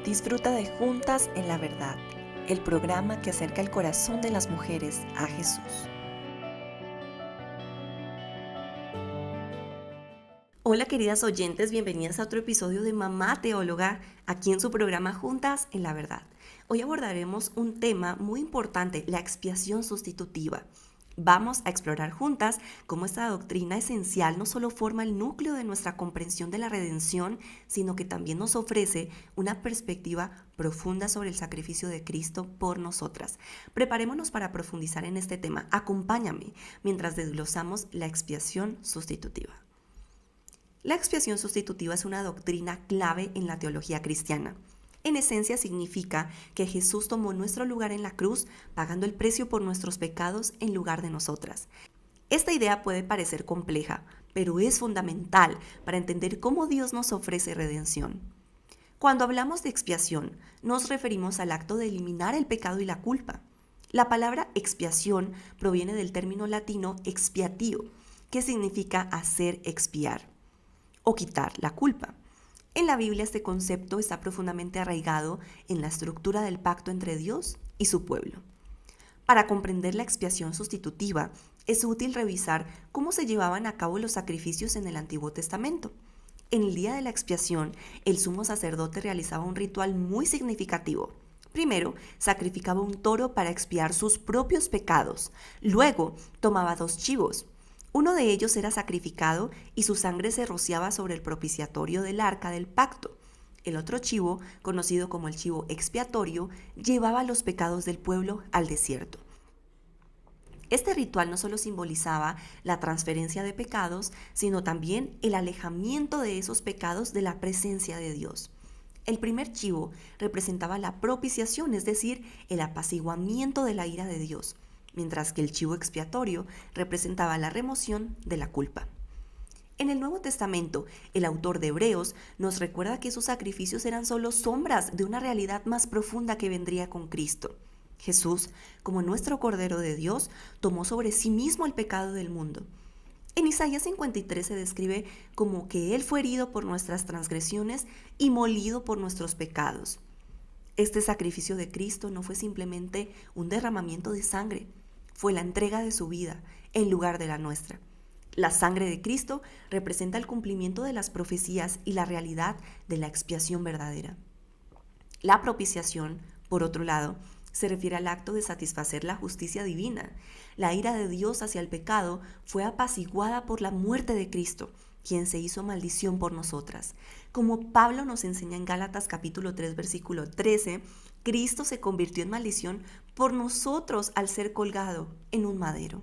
Disfruta de Juntas en la Verdad, el programa que acerca el corazón de las mujeres a Jesús. Hola queridas oyentes, bienvenidas a otro episodio de Mamá Teóloga, aquí en su programa Juntas en la Verdad. Hoy abordaremos un tema muy importante, la expiación sustitutiva. Vamos a explorar juntas cómo esta doctrina esencial no solo forma el núcleo de nuestra comprensión de la redención, sino que también nos ofrece una perspectiva profunda sobre el sacrificio de Cristo por nosotras. Preparémonos para profundizar en este tema. Acompáñame mientras desglosamos la expiación sustitutiva. La expiación sustitutiva es una doctrina clave en la teología cristiana. En esencia significa que Jesús tomó nuestro lugar en la cruz, pagando el precio por nuestros pecados en lugar de nosotras. Esta idea puede parecer compleja, pero es fundamental para entender cómo Dios nos ofrece redención. Cuando hablamos de expiación, nos referimos al acto de eliminar el pecado y la culpa. La palabra expiación proviene del término latino expiatio, que significa hacer expiar o quitar la culpa. En la Biblia este concepto está profundamente arraigado en la estructura del pacto entre Dios y su pueblo. Para comprender la expiación sustitutiva, es útil revisar cómo se llevaban a cabo los sacrificios en el Antiguo Testamento. En el día de la expiación, el sumo sacerdote realizaba un ritual muy significativo. Primero, sacrificaba un toro para expiar sus propios pecados. Luego, tomaba 2 chivos. Uno de ellos era sacrificado y su sangre se rociaba sobre el propiciatorio del arca del pacto. El otro chivo, conocido como el chivo expiatorio, llevaba los pecados del pueblo al desierto. Este ritual no solo simbolizaba la transferencia de pecados, sino también el alejamiento de esos pecados de la presencia de Dios. El primer chivo representaba la propiciación, es decir, el apaciguamiento de la ira de Dios, mientras que el chivo expiatorio representaba la remoción de la culpa. En el Nuevo Testamento, el autor de Hebreos nos recuerda que esos sacrificios eran solo sombras de una realidad más profunda que vendría con Cristo. Jesús, como nuestro Cordero de Dios, tomó sobre sí mismo el pecado del mundo. En Isaías 53 se describe como que Él fue herido por nuestras transgresiones y molido por nuestros pecados. Este sacrificio de Cristo no fue simplemente un derramamiento de sangre, fue la entrega de su vida en lugar de la nuestra. La sangre de Cristo representa el cumplimiento de las profecías y la realidad de la expiación verdadera. La propiciación, por otro lado, se refiere al acto de satisfacer la justicia divina. La ira de Dios hacia el pecado fue apaciguada por la muerte de Cristo, quien se hizo maldición por nosotras. Como Pablo nos enseña en Gálatas capítulo 3, versículo 13, Cristo se convirtió en maldición por nosotros al ser colgado en un madero.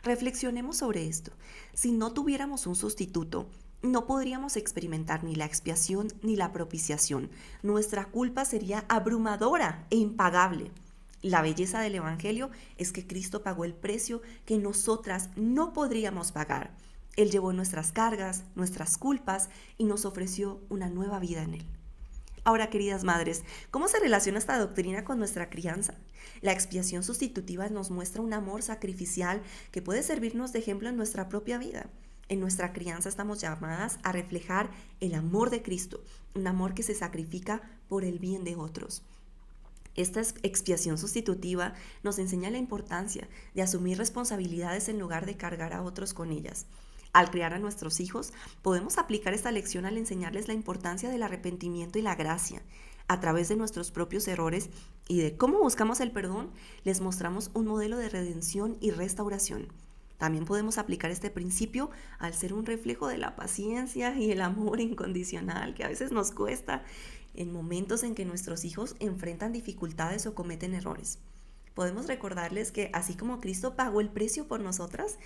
Reflexionemos sobre esto. Si no tuviéramos un sustituto, no podríamos experimentar ni la expiación ni la propiciación. Nuestra culpa sería abrumadora e impagable. La belleza del Evangelio es que Cristo pagó el precio que nosotras no podríamos pagar. Él llevó nuestras cargas, nuestras culpas y nos ofreció una nueva vida en Él. Ahora, queridas madres, ¿cómo se relaciona esta doctrina con nuestra crianza? La expiación sustitutiva nos muestra un amor sacrificial que puede servirnos de ejemplo en nuestra propia vida. En nuestra crianza estamos llamadas a reflejar el amor de Cristo, un amor que se sacrifica por el bien de otros. Esta expiación sustitutiva nos enseña la importancia de asumir responsabilidades en lugar de cargar a otros con ellas. Al criar a nuestros hijos, podemos aplicar esta lección al enseñarles la importancia del arrepentimiento y la gracia. A través de nuestros propios errores y de cómo buscamos el perdón, les mostramos un modelo de redención y restauración. También podemos aplicar este principio al ser un reflejo de la paciencia y el amor incondicional que a veces nos cuesta en momentos en que nuestros hijos enfrentan dificultades o cometen errores. Podemos recordarles que así como Cristo pagó el precio por nosotras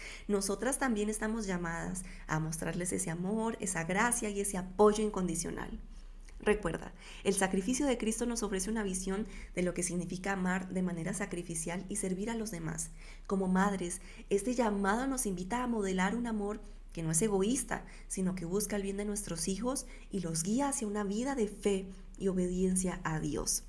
también estamos llamadas a mostrarles ese amor, esa gracia y ese apoyo incondicional. Recuerda, el sacrificio de Cristo nos ofrece una visión de lo que significa amar de manera sacrificial y servir a los demás. Como madres, este llamado nos invita a modelar un amor que no es egoísta, sino que busca el bien de nuestros hijos y los guía hacia una vida de fe y obediencia a Dios.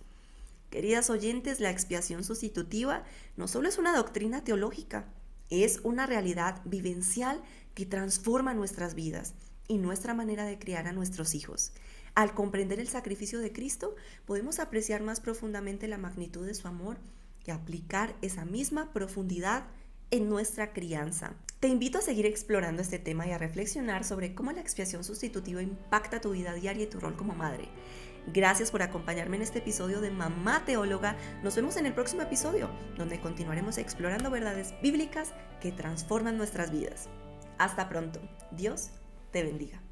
Queridas oyentes, la expiación sustitutiva no solo es una doctrina teológica, es una realidad vivencial que transforma nuestras vidas. y nuestra manera de criar a nuestros hijos. Al comprender el sacrificio de Cristo, podemos apreciar más profundamente la magnitud de su amor y aplicar esa misma profundidad en nuestra crianza. Te invito a seguir explorando este tema y a reflexionar sobre cómo la expiación sustitutiva impacta tu vida diaria y tu rol como madre. Gracias por acompañarme en este episodio de Mamá Teóloga. Nos vemos en el próximo episodio, donde continuaremos explorando verdades bíblicas que transforman nuestras vidas. Hasta pronto. Dios te bendiga.